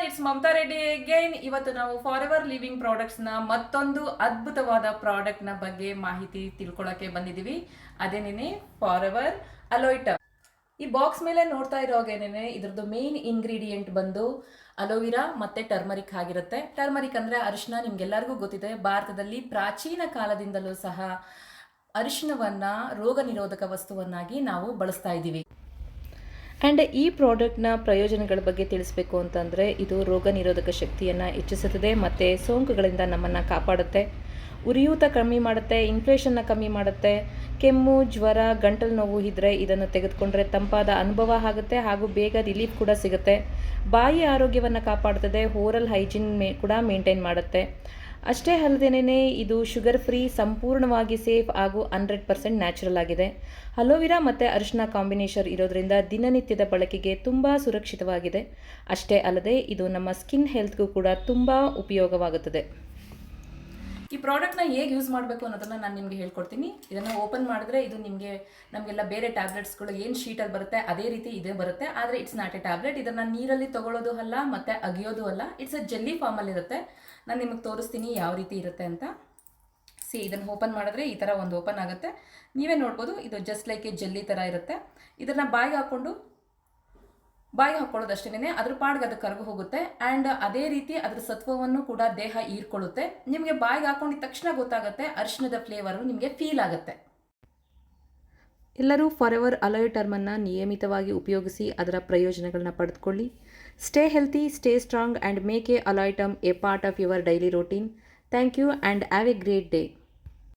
It's Mamata Reddy again. ಇವತ್ತು ನಾವು for ever living ಪ್ರಾಡಕ್ಟ್ಸ್ನ ಮತ್ತೊಂದು ಅದ್ಭುತವಾದ ಪ್ರಾಡಕ್ಟ್ನ ಬಗ್ಗೆ ಮಾಹಿತಿ ತಿಳ್ಕೊಳ್ಳೋಕೆ ಬಂದಿದ್ದೀವಿ. ಅದೇನೇನೆ ಫಾರ್ ಎವರ್ ಅಲೋಯ್ಟ. ಈ ಬಾಕ್ಸ್ ಮೇಲೆ ನೋಡ್ತಾ ಇರೋಗೇನೆ ಇದ್ರದ್ದು ಮೇನ್ ಇಂಗ್ರೀಡಿಯೆಂಟ್ ಬಂದು ಅಲೋವಿರಾ ಮತ್ತೆ ಟರ್ಮರಿಕ್ ಆಗಿರುತ್ತೆ. ಟರ್ಮರಿಕ್ ಅಂದ್ರೆ ಅರಿಶಿನ. ನಿಮ್ಗೆಲ್ಲರಿಗೂ ಗೊತ್ತಿದೆ, ಭಾರತದಲ್ಲಿ ಪ್ರಾಚೀನ ಕಾಲದಿಂದಲೂ ಸಹ ಅರಿಶಿನವನ್ನ ರೋಗ ನಿರೋಧಕ ವಸ್ತುವನ್ನಾಗಿ ನಾವು ಬಳಸ್ತಾ ಇದ್ದೀವಿ. ಆ್ಯಂಡ್ ಈ ಪ್ರಾಡಕ್ಟ್ನ ಪ್ರಯೋಜನಗಳ ಬಗ್ಗೆ ತಿಳಿಸ್ಬೇಕು ಅಂತಂದರೆ, ಇದು ರೋಗ ನಿರೋಧಕ ಶಕ್ತಿಯನ್ನು ಹೆಚ್ಚಿಸುತ್ತದೆ ಮತ್ತು ಸೋಂಕುಗಳಿಂದ ನಮ್ಮನ್ನು ಕಾಪಾಡುತ್ತೆ, ಉರಿಯೂತ ಕಮ್ಮಿ ಮಾಡುತ್ತೆ, ಇನ್ಫ್ಲೇಷನ್ನ ಕಮ್ಮಿ ಮಾಡುತ್ತೆ, ಕೆಮ್ಮು, ಜ್ವರ, ಗಂಟಲು ನೋವು ಇದ್ದರೆ ಇದನ್ನು ತೆಗೆದುಕೊಂಡ್ರೆ ತಂಪಾದ ಅನುಭವ ಆಗುತ್ತೆ ಹಾಗೂ ಬೇಗ ರಿಲೀಫ್ ಕೂಡ ಸಿಗುತ್ತೆ. ಬಾಯಿ ಆರೋಗ್ಯವನ್ನು ಕಾಪಾಡುತ್ತದೆ, ಓರಲ್ ಹೈಜೀನ್ ಕೂಡ ಮೇಂಟೈನ್ ಮಾಡುತ್ತೆ. ಅಷ್ಟೇ ಅಲ್ಲದೇನೆ ಇದು ಶುಗರ್ ಫ್ರೀ, ಸಂಪೂರ್ಣವಾಗಿ ಸೇಫ್ ಹಾಗೂ 100% ನ್ಯಾಚುರಲ್ ಆಗಿದೆ. ಅಲೋವಿರಾ ಮತ್ತು ಅರಿಶಿನ ಕಾಂಬಿನೇಷನ್ ಇರೋದ್ರಿಂದ ದಿನನಿತ್ಯದ ಬಳಕೆಗೆ ತುಂಬ ಸುರಕ್ಷಿತವಾಗಿದೆ. ಅಷ್ಟೇ ಅಲ್ಲದೆ ಇದು ನಮ್ಮ ಸ್ಕಿನ್ ಹೆಲ್ತ್ಗೂ ಕೂಡ ತುಂಬ ಉಪಯೋಗವಾಗುತ್ತದೆ. ಈ ಪ್ರಾಡಕ್ಟ್ನ ಹೇಗೆ ಯೂಸ್ ಮಾಡಬೇಕು ಅನ್ನೋದನ್ನು ನಾನು ನಿಮಗೆ ಹೇಳ್ಕೊಡ್ತೀನಿ. ಇದನ್ನು ಓಪನ್ ಮಾಡಿದ್ರೆ ಇದು ನಮಗೆಲ್ಲ ಬೇರೆ ಟ್ಯಾಬ್ಲೆಟ್ಸ್ಗಳು ಏನು ಶೀಟಲ್ಲಿ ಬರುತ್ತೆ ಅದೇ ರೀತಿ ಇದೇ ಬರುತ್ತೆ. ಆದರೆ ಇಟ್ಸ್ ನಾಟ್ ಎ ಟ್ಯಾಬ್ಲೆಟ್. ಇದನ್ನು ನೀರಲ್ಲಿ ತೊಗೊಳ್ಳೋದು ಅಲ್ಲ ಮತ್ತು ಅಗಿಯೋದು ಅಲ್ಲ. ಇಟ್ಸ್ ಎ ಜೆಲ್ಲಿ ಫಾರ್ಮಲ್ಲಿ ಇರುತ್ತೆ. ನಾನು ನಿಮಗೆ ತೋರಿಸ್ತೀನಿ ಯಾವ ರೀತಿ ಇರುತ್ತೆ ಅಂತ. ಇದನ್ನು ಓಪನ್ ಮಾಡಿದ್ರೆ ಈ ಥರ ಒಂದು ಓಪನ್ ಆಗುತ್ತೆ. ನೀವೇ ನೋಡ್ಬೋದು, ಇದು ಜಸ್ಟ್ ಲೈಕ್ ಎ ಜೆಲ್ಲಿ ಥರ ಇರುತ್ತೆ. ಇದನ್ನು ಬಾಯಿಗೆ ಹಾಕ್ಕೊಳ್ಳೋದಷ್ಟೇನೆ ಅದ್ರ ಪಾಡ್ಗೆ ಅದು ಕರಗು ಹೋಗುತ್ತೆ. ಆ್ಯಂಡ್ ಅದೇ ರೀತಿ ಅದ್ರ ಸತ್ವವನ್ನು ಕೂಡ ದೇಹ ಹೀರ್ಕೊಳ್ಳುತ್ತೆ. ನಿಮಗೆ ಬಾಯಿಗೆ ಹಾಕೊಂಡಿದ ತಕ್ಷಣ ಗೊತ್ತಾಗುತ್ತೆ, ಅರಿಶಿನದ ಫ್ಲೇವರು ನಿಮಗೆ ಫೀಲ್ ಆಗುತ್ತೆ. ಎಲ್ಲರೂ ಫಾರ್ ಎವರ್ ಅಲೋಯ್ ಟರ್ಮನ್ನು ನಿಯಮಿತವಾಗಿ ಉಪಯೋಗಿಸಿ ಅದರ ಪ್ರಯೋಜನಗಳನ್ನ ಪಡೆದುಕೊಳ್ಳಿ. Stay healthy, stay strong and make a Aloe Turm a part of your daily routine. Thank you and have a great day.